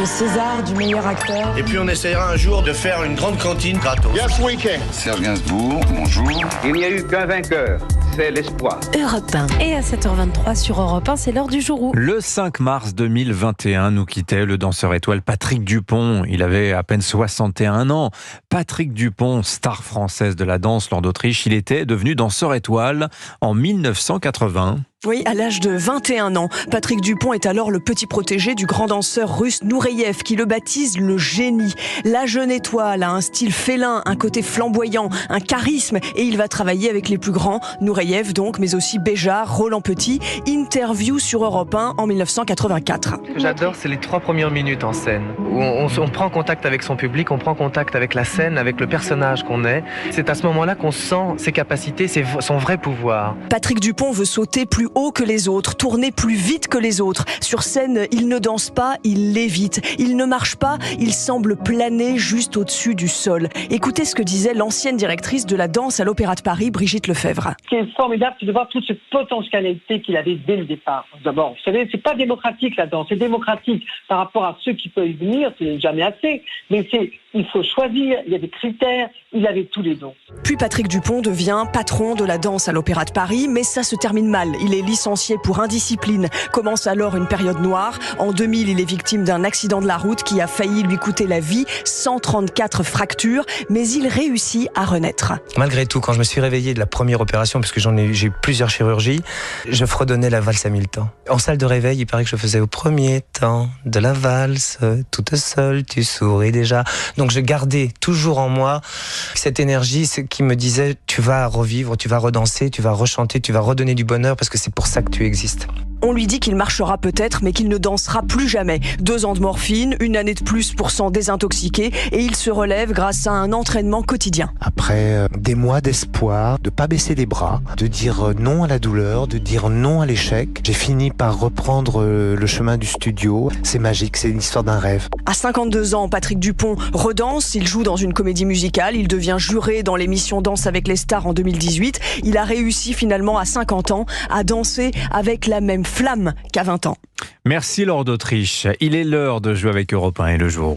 César du meilleur acteur. Et puis on essayera un jour de faire une grande cantine gratos. Yes, we can. Serge Gainsbourg, bonjour. Il n'y a eu qu'un vainqueur, c'est l'espoir. Europe 1. Et à 7h23 sur Europe 1, c'est l'heure du jour où... Le 5 mars 2021 nous quittait le danseur étoile Patrick Dupont. Il avait à peine 61 ans. Patrick Dupont, star française de la danse lors d'Autriche, il était devenu danseur étoile en 1980. Oui, à l'âge de 21 ans, Patrick Dupont est alors le petit protégé du grand danseur russe Nureyev qui le baptise le génie. La jeune étoile a un style félin, un côté flamboyant, un charisme et il va travailler avec les plus grands, Nureyev donc, mais aussi Béjart, Roland Petit. Interview sur Europe 1 en 1984. Ce que j'adore, c'est les 3 premières minutes en scène, où on prend contact avec son public, on prend contact avec la scène, avec le personnage qu'on est. C'est à ce moment-là qu'on sent ses capacités, son vrai pouvoir. Patrick Dupont veut sauter plus haut que les autres, tourner plus vite que les autres. Sur scène, il ne danse pas, il lévite. Il ne marche pas, il semble planer juste au-dessus du sol. Écoutez ce que disait l'ancienne directrice de la danse à l'Opéra de Paris, Brigitte Lefebvre. Ce qui est formidable, c'est de voir toute cette potentialité qu'il avait dès le départ. D'abord, vous savez, c'est pas démocratique la danse, c'est démocratique par rapport à ceux qui peuvent y venir, c'est jamais assez. Mais il faut choisir, il y a des critères, il avait tous les dons. Puis Patrick Dupont devient patron de la danse à l'Opéra de Paris, mais ça se termine mal. Il est licencié pour indiscipline. Commence alors une période noire. En 2000, il est victime d'un accident de la route qui a failli lui coûter la vie, 134 fractures, mais il réussit à renaître. Malgré tout, quand je me suis réveillé de la première opération, parce que j'ai eu plusieurs chirurgies, je fredonnais la valse à 1000 temps. En salle de réveil, il paraît que je faisais au premier temps de la valse, toute seule, tu souris déjà. Donc je gardais toujours en moi cette énergie qui me disait tu vas revivre, tu vas redanser, tu vas rechanter, tu vas redonner du bonheur parce que c'est pour ça que tu existes. On lui dit qu'il marchera peut-être, mais qu'il ne dansera plus jamais. 2 ans de morphine, 1 année de plus pour s'en désintoxiquer, et il se relève grâce à un entraînement quotidien. Après des mois d'espoir, de pas baisser les bras, de dire non à la douleur, de dire non à l'échec, j'ai fini par reprendre le chemin du studio. C'est magique, c'est l'histoire d'un rêve. À 52 ans, Patrick Dupont redanse, il joue dans une comédie musicale, il devient juré dans l'émission Danse avec les stars en 2018. Il a réussi finalement à 50 ans à danser avec la même flamme qu'à 20 ans. Merci Laure d'Autriche. Il est l'heure de jouer avec Europe 1 et le jour.